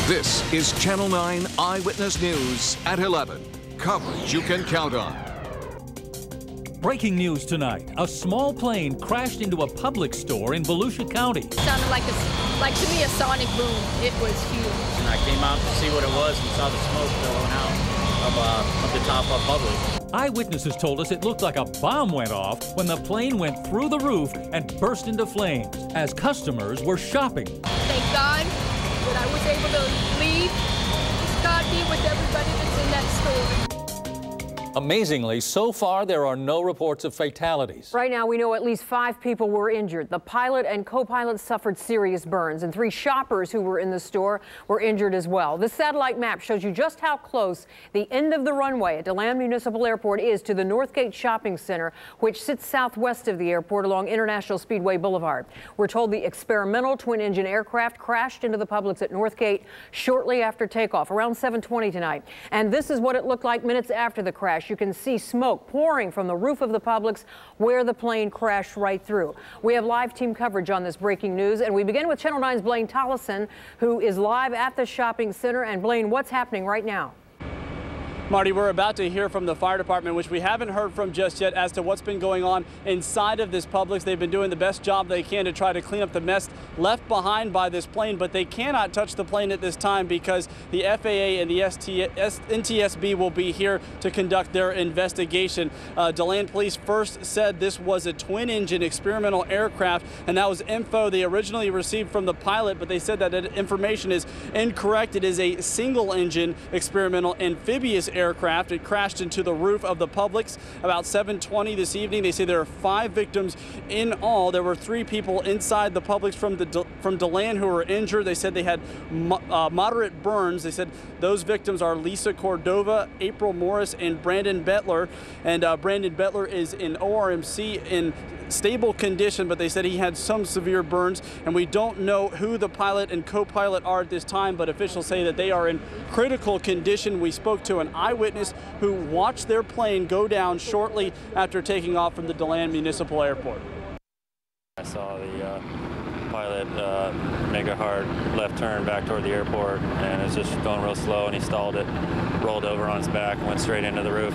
This is Channel 9 Eyewitness News at 11. Coverage you can count on. Breaking news tonight. A small plane crashed into a Publix store in Volusia County. It sounded like to me a sonic boom. It was huge. And I came out to see what it was and saw the smoke billowing out of the top of Publix. Eyewitnesses told us it looked like a bomb went off when the plane went through the roof and burst into flames as customers were shopping. Thank God that I was able to leave. Just God be with everybody that's in that store. Amazingly, so far there are no reports of fatalities. Right now we know at least 5 people were injured. The pilot and co-pilot suffered serious burns, and 3 shoppers who were in the store were injured as well. This satellite map shows you just how close the end of the runway at DeLand Municipal Airport is to the Northgate Shopping Center, which sits southwest of the airport along International Speedway Boulevard. We're told the experimental twin-engine aircraft crashed into the Publix at Northgate shortly after takeoff, around 7:20 tonight. And this is what it looked like minutes after the crash. You can see smoke pouring from the roof of the Publix where the plane crashed right through. We have live team coverage on this breaking news, and we begin with Channel 9's Blaine Tollison, who is live at the shopping center. And Blaine, what's happening right now? Marty, we're about to hear from the fire department, which we haven't heard from just yet, as to what's been going on inside of this Publix. They've been doing the best job they can to try to clean up the mess left behind by this plane, but they cannot touch the plane at this time because the FAA and the NTSB will be here to conduct their investigation. DeLand Police first said this was a twin-engine experimental aircraft, and that was info they originally received from the pilot, but they said that information is incorrect. It is a single-engine experimental amphibious aircraft. It crashed into the roof of the Publix about 7:20 this evening. They say there are 5 victims in all. There were 3 people inside the Publix from DeLand who were injured. They said they had moderate burns. They said those victims are Lisa Cordova, April Morris, and Brandon Bettler. And Brandon Bettler is in ORMC in stable condition, but they said he had some severe burns, and we don't know who the pilot and co-pilot are at this time, but officials say that they are in critical condition. We spoke to an eyewitness who watched their plane go down shortly after taking off from the DeLand Municipal Airport. I saw the pilot make a hard left turn back toward the airport, and it was just going real slow, and he stalled it, rolled over on his back, and went straight into the roof.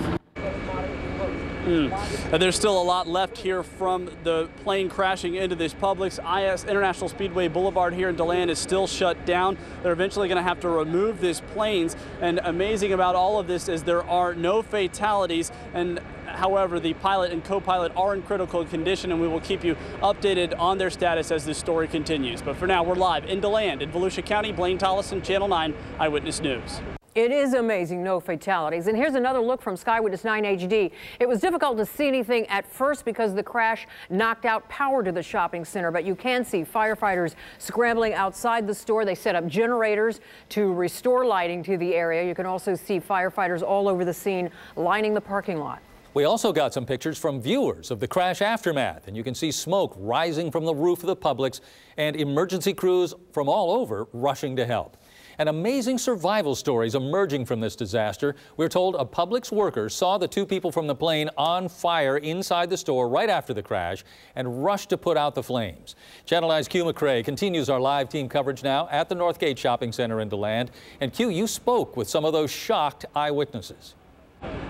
There's still a lot left here from the plane crashing into this Publix. International Speedway Boulevard here in DeLand is still shut down. They're eventually going to have to remove these planes. And amazing about all of this is there are no fatalities. And however, the pilot and co-pilot are in critical condition, and we will keep you updated on their status as this story continues. But for now, we're live in DeLand in Volusia County. Blaine Tollison, Channel 9 Eyewitness News. It is amazing, no fatalities. And here's another look from Skywitness 9 HD. It was difficult to see anything at first because the crash knocked out power to the shopping center, but you can see firefighters scrambling outside the store. They set up generators to restore lighting to the area. You can also see firefighters all over the scene lining the parking lot. We also got some pictures from viewers of the crash aftermath, and you can see smoke rising from the roof of the Publix and emergency crews from all over rushing to help. And amazing survival stories emerging from this disaster. We're told a Publix worker saw the 2 people from the plane on fire inside the store right after the crash and rushed to put out the flames. Channel 9's Q McCrae continues our live team coverage now at the Northgate Shopping Center in DeLand. And Q, you spoke with some of those shocked eyewitnesses.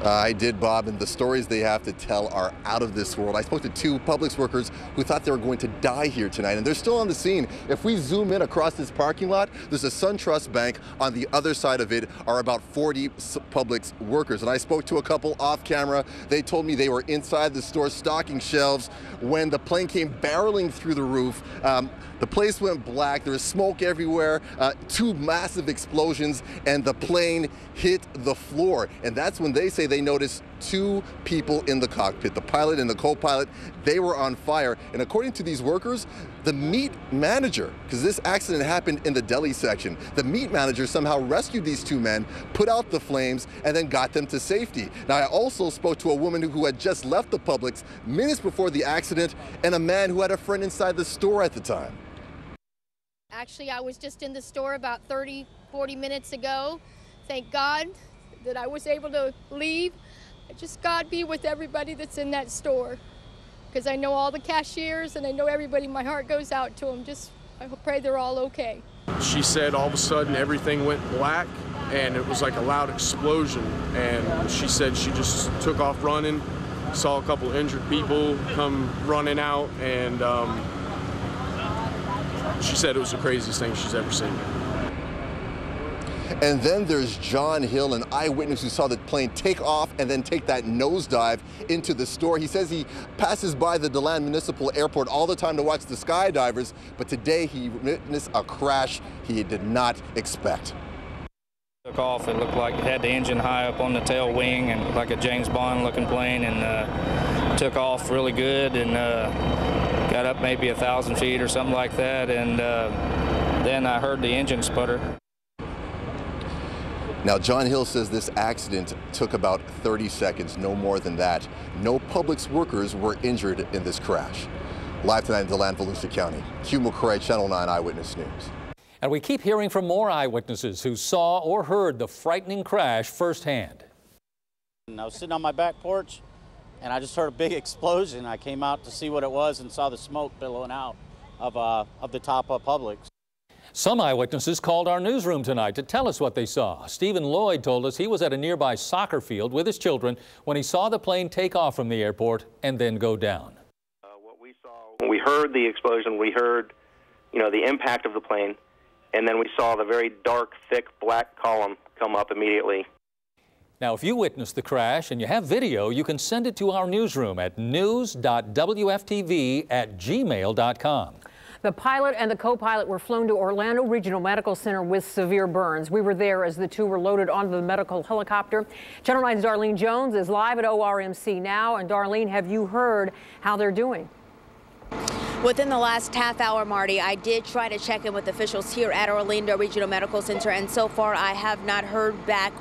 I did, Bob, and the stories they have to tell are out of this world. I spoke to 2 Publix workers who thought they were going to die here tonight, and they're still on the scene. If we zoom in across this parking lot, there's a SunTrust Bank. On the other side of it are about 40 Publix workers, and I spoke to a couple off camera. They told me they were inside the store stocking shelves when the plane came barreling through the roof. The place went black. There was smoke everywhere, 2 massive explosions, and the plane hit the floor. And that's when they say they noticed 2 people in the cockpit, the pilot and the co-pilot. They were on fire. And according to these workers, the meat manager, because this accident happened in the deli section, the meat manager somehow rescued these 2 men, put out the flames, and then got them to safety. Now, I also spoke to a woman who had just left the Publix minutes before the accident, and a man who had a friend inside the store at the time. Actually, I was just in the store about 30, 40 minutes ago. Thank God that I was able to leave. Just God be with everybody that's in that store, because I know all the cashiers and I know everybody. My heart goes out to them. I pray they're all okay. She said all of a sudden everything went black and it was like a loud explosion, and she said she just took off running, saw a couple injured people come running out, and she said it was the craziest thing she's ever seen. And then there's John Hill, an eyewitness who saw the plane take off and then take that nosedive into the store. He says he passes by the DeLand Municipal Airport all the time to watch the skydivers, but today he witnessed a crash he did not expect. Took off, it looked like it had the engine high up on the tail wing and looked like a James Bond looking plane, and took off really good and got up maybe 1,000 feet or something like that, and then I heard the engine sputter. Now, John Hill says this accident took about 30 seconds, no more than that. No Publix workers were injured in this crash. Live tonight in DeLand, Volusia County. Hugh McCrae, Channel 9 Eyewitness News. And we keep hearing from more eyewitnesses who saw or heard the frightening crash firsthand. I was sitting on my back porch, and I just heard a big explosion. I came out to see what it was and saw the smoke billowing out of the top of Publix. Some eyewitnesses called our newsroom tonight to tell us what they saw. Stephen Lloyd told us he was at a nearby soccer field with his children when he saw the plane take off from the airport and then go down. What we saw, when we heard the explosion, we heard, the impact of the plane, and then we saw the very dark, thick, black column come up immediately. Now, if you witnessed the crash and you have video, you can send it to our newsroom at news.wftv@gmail.com. The pilot and the co-pilot were flown to Orlando Regional Medical Center with severe burns. We were there as the two were loaded onto the medical helicopter. Channel 9's Darlene Jones is live at ORMC now. And Darlene, have you heard how they're doing? Within the last half hour, Marty, I did try to check in with officials here at Orlando Regional Medical Center, and so far I have not heard back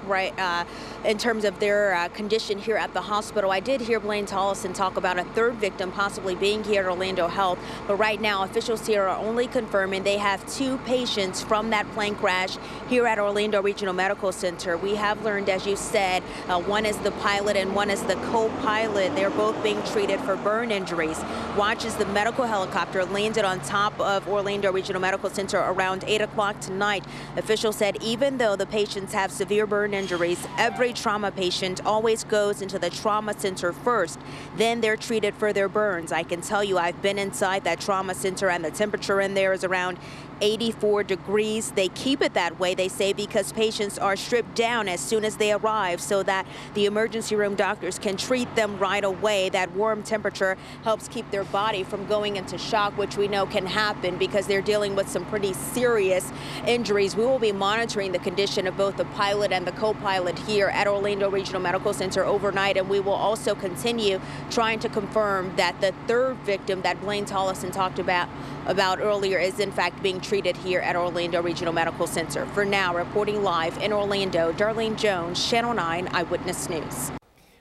in terms of their condition here at the hospital. I did hear Blaine Tollison talk about a third victim possibly being here at Orlando Health, but right now officials here are only confirming they have 2 patients from that plane crash here at Orlando Regional Medical Center. We have learned, as you said, one is the pilot and one is the co-pilot. They're both being treated for burn injuries. Watch as the medical helicopter landed on top of Orlando Regional Medical Center around 8 o'clock tonight. Officials said even though the patients have severe burn injuries, every trauma patient always goes into the trauma center first. Then they're treated for their burns. I can tell you I've been inside that trauma center and the temperature in there is around 84 degrees. They keep it that way, they say, because patients are stripped down as soon as they arrive so that the emergency room doctors can treat them right away. That warm temperature helps keep their body from going into shock, which we know can happen because they're dealing with some pretty serious injuries. We will be monitoring the condition of both the pilot and the co-pilot here at Orlando Regional Medical Center overnight, and we will also continue trying to confirm that the third victim that Blaine Tollison talked about earlier is in fact being treated here at Orlando Regional Medical Center. For now, reporting live in Orlando, Darlene Jones, Channel 9 Eyewitness News.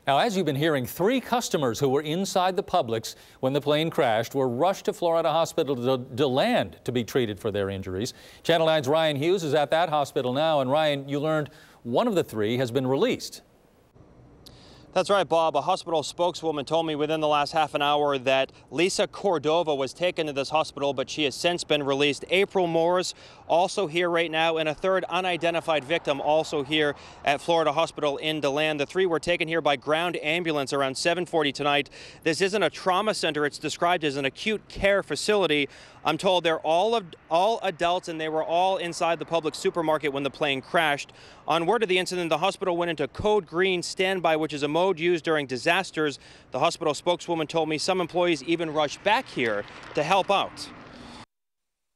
Now, as you've been hearing, 3 customers who were inside the Publix when the plane crashed were rushed to Florida Hospital DeLand to be treated for their injuries. Channel 9's Ryan Hughes is at that hospital now. And Ryan, you learned one of the 3 has been released. That's right, Bob. A hospital spokeswoman told me within the last half an hour that Lisa Cordova was taken to this hospital, but she has since been released. April Morris also here right now, and a third unidentified victim also here at Florida Hospital in DeLand. The 3 were taken here by ground ambulance around 7:40 tonight. This isn't a trauma center. It's described as an acute care facility. I'm told they're all adults, and they were all inside the Publix supermarket when the plane crashed. On word of the incident, the hospital went into code green standby, which is a mode used during disasters. The hospital spokeswoman told me some employees even rushed back here to help out.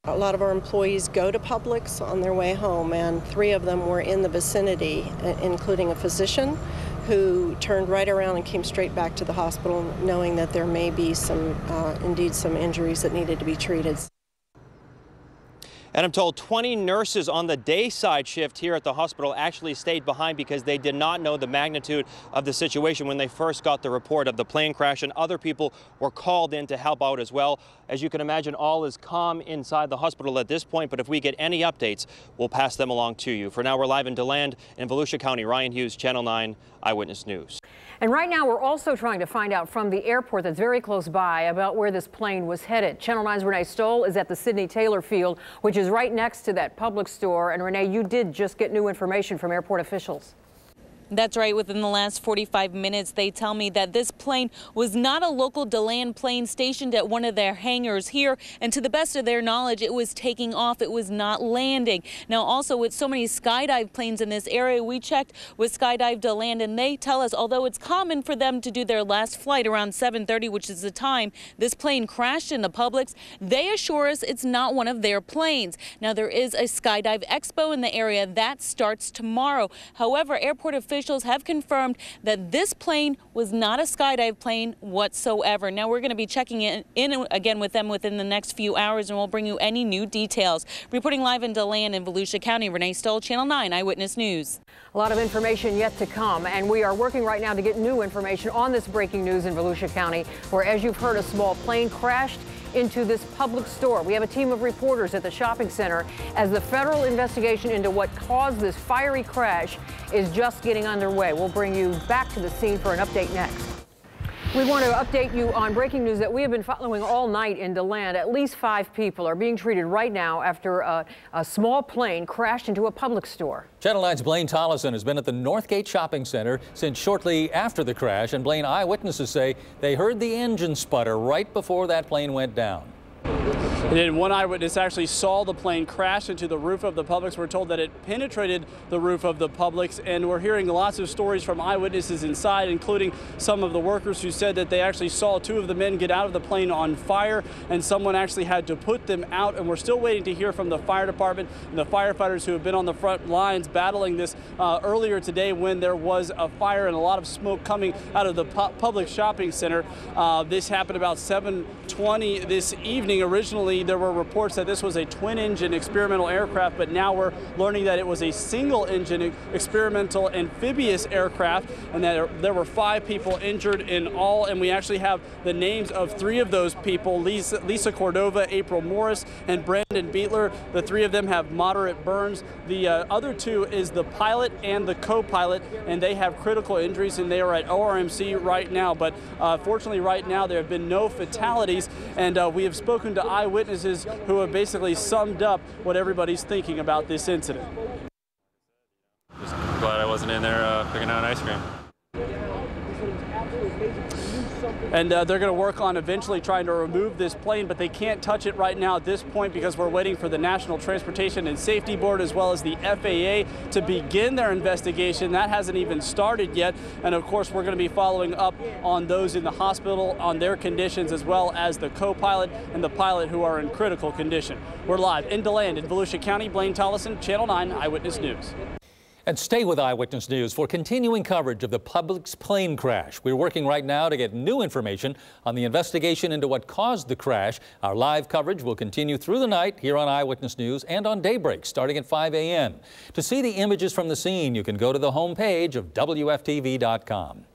A lot of our employees go to Publix on their way home, and 3 of them were in the vicinity, including a physician who turned right around and came straight back to the hospital, knowing that there may be indeed some injuries that needed to be treated. And I'm told 20 nurses on the day side shift here at the hospital actually stayed behind because they did not know the magnitude of the situation when they first got the report of the plane crash, and other people were called in to help out as well. As you can imagine, all is calm inside the hospital at this point, but if we get any updates, we'll pass them along to you. For now, we're live in DeLand in Volusia County. Ryan Hughes, Channel 9 Eyewitness News. And right now, we're also trying to find out from the airport that's very close by about where this plane was headed. Channel 9's Renee Stoll is at the Sidney Taylor Field, which is right next to that Publix store. And Renee, you did just get new information from airport officials. That's right. Within the last 45 minutes, they tell me that this plane was not a local DeLand plane stationed at one of their hangars here. And to the best of their knowledge, it was taking off. It was not landing. Now, also with so many skydive planes in this area, we checked with Skydive DeLand, and they tell us, although it's common for them to do their last flight around 7:30, which is the time this plane crashed into Publix, they assure us it's not one of their planes. Now, there is a Skydive Expo in the area that starts tomorrow. However, airport officials have confirmed that this plane was not a skydive plane whatsoever. Now we're going to be checking in again with them within the next few hours, and we'll bring you any new details. Reporting live in DeLand in Volusia County, Renee Stoll, Channel 9 Eyewitness News. A lot of information yet to come, and we are working right now to get new information on this breaking news in Volusia County, where, as you've heard, a small plane crashed into this Publix store. We have a team of reporters at the shopping center as the federal investigation into what caused this fiery crash is just getting underway. We'll bring you back to the scene for an update next. We want to update you on breaking news that we have been following all night in DeLand. At least 5 people are being treated right now after a small plane crashed into a Publix store. Channel 9's Blaine Tollison has been at the Northgate Shopping Center since shortly after the crash. And Blaine, eyewitnesses say they heard the engine sputter right before that plane went down. And then one eyewitness actually saw the plane crash into the roof of the Publix. We're told that it penetrated the roof of the Publix, and we're hearing lots of stories from eyewitnesses inside, including some of the workers who said that they actually saw 2 of the men get out of the plane on fire, and someone actually had to put them out. And we're still waiting to hear from the fire department and the firefighters who have been on the front lines battling this earlier today when there was a fire and a lot of smoke coming out of the Publix shopping center. This happened about 7:20 this evening. Originally, there were reports that this was a twin-engine experimental aircraft, but now we're learning that it was a single-engine experimental amphibious aircraft, and that there were 5 people injured in all. And we actually have the names of 3 of those people: Lisa Cordova, April Morris, and Brandon Beetler. The 3 of them have moderate burns. The other 2 is the pilot and the co-pilot, and they have critical injuries, and they are at ORMC right now. But fortunately, right now there have been no fatalities, and we have spoken to eyewitnesses who have basically summed up what everybody's thinking about this incident. Just glad I wasn't in there picking out ice cream. And they're going to work on eventually trying to remove this plane, but they can't touch it right now at this point because we're waiting for the National Transportation and Safety Board as well as the FAA to begin their investigation. That hasn't even started yet. And of course, we're going to be following up on those in the hospital, on their conditions, as well as the co-pilot and the pilot who are in critical condition. We're live in DeLand in Volusia County. Blaine Tollison, Channel 9 Eyewitness News. And stay with Eyewitness News for continuing coverage of the Publix plane crash. We're working right now to get new information on the investigation into what caused the crash. Our live coverage will continue through the night here on Eyewitness News and on daybreak starting at 5 a.m. To see the images from the scene, you can go to the homepage of WFTV.com.